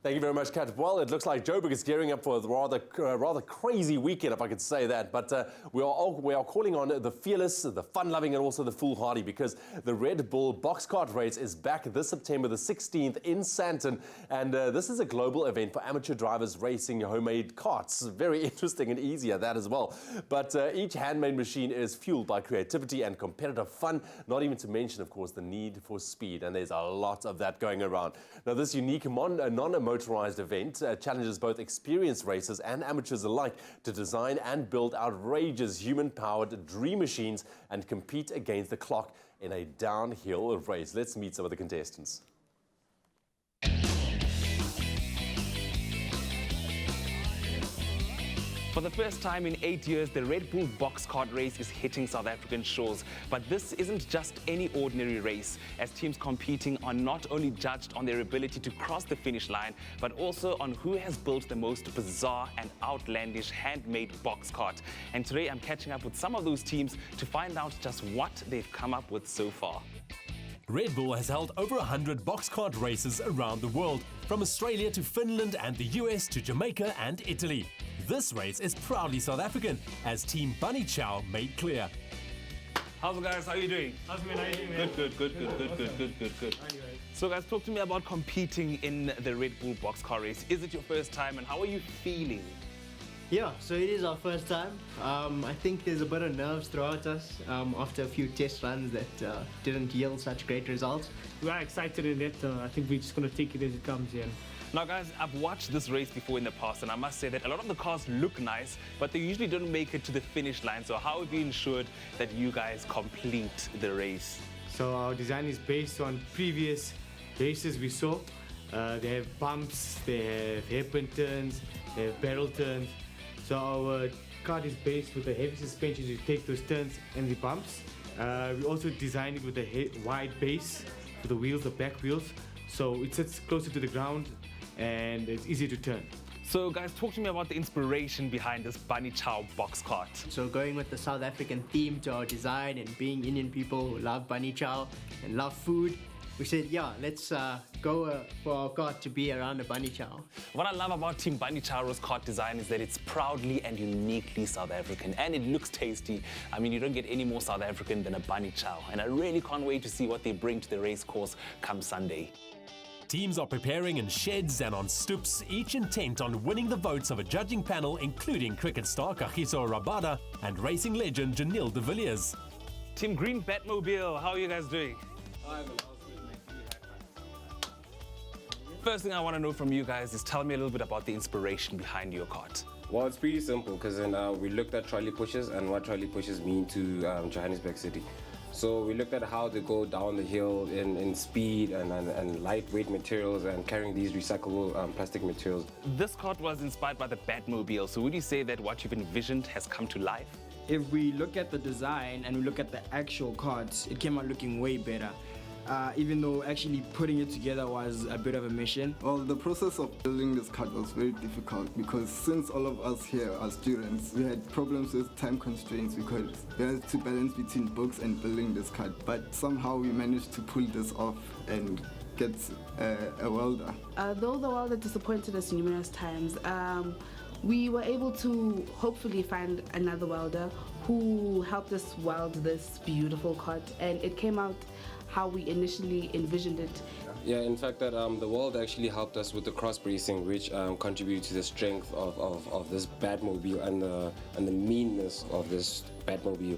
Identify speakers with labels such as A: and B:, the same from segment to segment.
A: Thank you very much, Kat. Well, it looks like Joburg is gearing up for a rather crazy weekend, if I could say that. But we are calling on the fearless, the fun-loving, and also the foolhardy, because the Red Bull box kart race is back this September the 16th in Sandton. And this is a global event for amateur drivers racing homemade karts. Very interesting and easy at that as well. But each handmade machine is fueled by creativity and competitive fun, not even to mention, of course, the need for speed. And there's a lot of that going around. Now, this unique non-motorized event challenges both experienced racers and amateurs alike to design and build outrageous human-powered dream machines and compete against the clock in a downhill race. Let's meet some of the contestants.
B: For the first time in 8 years, the Red Bull box kart race is hitting South African shores. But this isn't just any ordinary race, as teams competing are not only judged on their ability to cross the finish line, but also on who has built the most bizarre and outlandish handmade box kart. And today I'm catching up with some of those teams to find out just what they've come up with so far.
C: Red Bull has held over 100 box kart races around the world, from Australia to Finland and the US to Jamaica and Italy. This race is proudly South African, as Team Bunny Chow made clear.
B: How's it, guys? How are you doing?
D: How's it going? How are you doing, man?
B: Good. So guys, talk to me about competing in the Red Bull box car race. Is it your first time and how are you feeling?
D: Yeah, so it is our first time. I think there's a bit of nerves throughout us after a few test runs that didn't yield such great results.
E: We are excited in it. I think we're just going to take it as it comes in.
B: Now guys, I've watched this race before in the past and I must say that a lot of the cars look nice, but they usually don't make it to the finish line. So how have you ensured that you guys complete the race?
E: So our design is based on previous races we saw. They have bumps, they have hairpin turns, they have barrel turns. So our kart is based with a heavy suspension to take those turns and the bumps. We also designed it with a wide base for the wheels, the back wheels. So it sits closer to the ground and it's easy to turn.
B: So guys, talk to me about the inspiration behind this Bunny Chow box kart.
D: So going with the South African theme to our design and being Indian people who love Bunny Chow and love food, we said, yeah, let's go for our kart to be around a Bunny Chow.
B: What I love about Team Bunny Chow's kart design is that it's proudly and uniquely South African, and it looks tasty. I mean, you don't get any more South African than a Bunny Chow, and I really can't wait to see what they bring to the race course come Sunday.
C: Teams are preparing in sheds and on stoops, each intent on winning the votes of a judging panel including cricket star Kagiso Rabada and racing legend Janelle de Villiers.
B: Team Green Batmobile, how are you guys doing? First thing I want to know from you guys is tell me a little bit about the inspiration behind your kart.
F: Well, it's pretty simple because then we looked at trolley pushes and what trolley pushes mean to Johannesburg City. So we looked at how they go down the hill in speed and lightweight materials and carrying these recyclable plastic materials.
B: This kart was inspired by the Batmobile, so would you say that what you've envisioned has come to life?
G: If we look at the design and we look at the actual karts, it came out looking way better. Even though actually putting it together was a bit of a mission.
H: Well, the process of building this kart was very difficult because since all of us here are students, we had problems with time constraints because we had to balance between books and building this kart. But somehow we managed to pull this off and get a welder.
I: Though the welder disappointed us numerous times, we were able to hopefully find another welder who helped us weld this beautiful kart, and it came out how we initially envisioned it.
F: Yeah, in fact, that the world actually helped us with the cross bracing, which contributed to the strength of this Batmobile and the meanness of this Batmobile.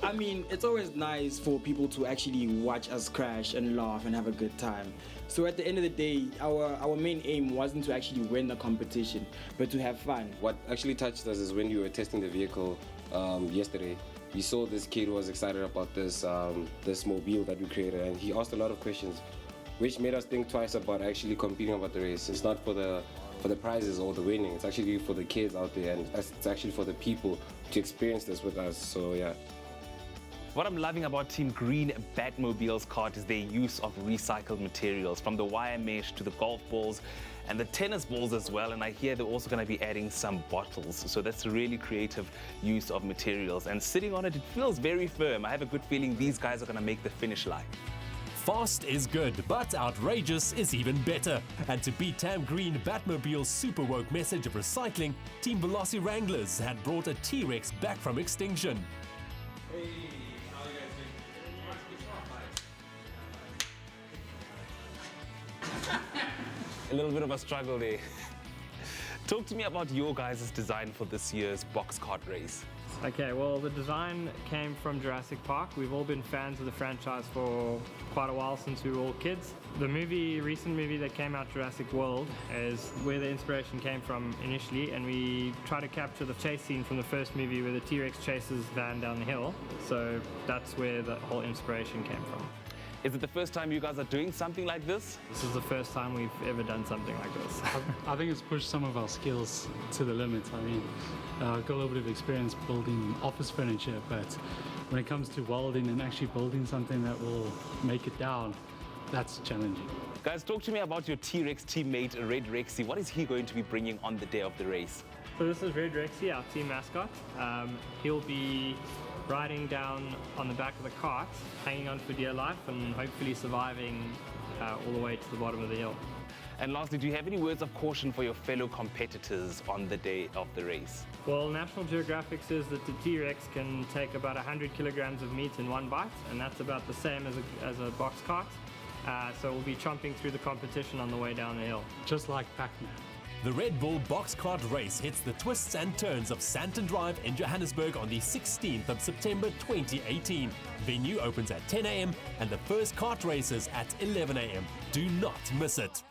G: I mean, it's always nice for people to actually watch us crash and laugh and have a good time. So at the end of the day, our main aim wasn't to actually win the competition, but to have fun.
F: What actually touched us is when we were testing the vehicle yesterday. We saw this kid who was excited about this mobile that we created, and he asked a lot of questions, which made us think twice about actually competing about the race. It's not for the prizes or the winning. It's actually for the kids out there, and it's actually for the people to experience this with us. So yeah.
B: What I'm loving about Team Green Batmobile's kart is their use of recycled materials, from the wire mesh to the golf balls and the tennis balls as well. And I hear they're also going to be adding some bottles. So that's a really creative use of materials. And sitting on it, it feels very firm. I have a good feeling these guys are going to make the finish line.
C: Fast is good, but outrageous is even better. And to beat Tam Green Batmobile's super woke message of recycling, Team Velocity Wranglers had brought a T-Rex back from extinction.
B: A little bit of a struggle there. Talk to me about your guys' design for this year's box cart race.
J: Okay, well, the design came from Jurassic Park. We've all been fans of the franchise for quite a while since we were all kids. The recent movie that came out, Jurassic World, is where the inspiration came from initially, and we try to capture the chase scene from the first movie where the T-Rex chases Van down the hill. So that's where the whole inspiration came from.
B: Is it the first time you guys are doing something like this?
J: This is the first time we've ever done something like this.
K: I think it's pushed some of our skills to the limit. I mean, I've got a little bit of experience building office furniture, but when it comes to welding and actually building something that will make it down, that's challenging.
B: Guys, talk to me about your T-Rex teammate, Red Rexy. What is he going to be bringing on the day of the race?
J: So this is Red Rexy, our team mascot. He'll be riding down on the back of the cart, hanging on for dear life and hopefully surviving all the way to the bottom of the hill.
B: And lastly, do you have any words of caution for your fellow competitors on the day of the race?
J: Well, National Geographic says that the T-Rex can take about 100 kilograms of meat in one bite, and that's about the same as a box cart. So we'll be chomping through the competition on the way down the hill.
K: Just like Pac-Man.
C: The Red Bull box cart race hits the twists and turns of Santon Drive in Johannesburg on the 16th of September 2018. Venue opens at 10 a.m. and the first kart races at 11 a.m. Do not miss it.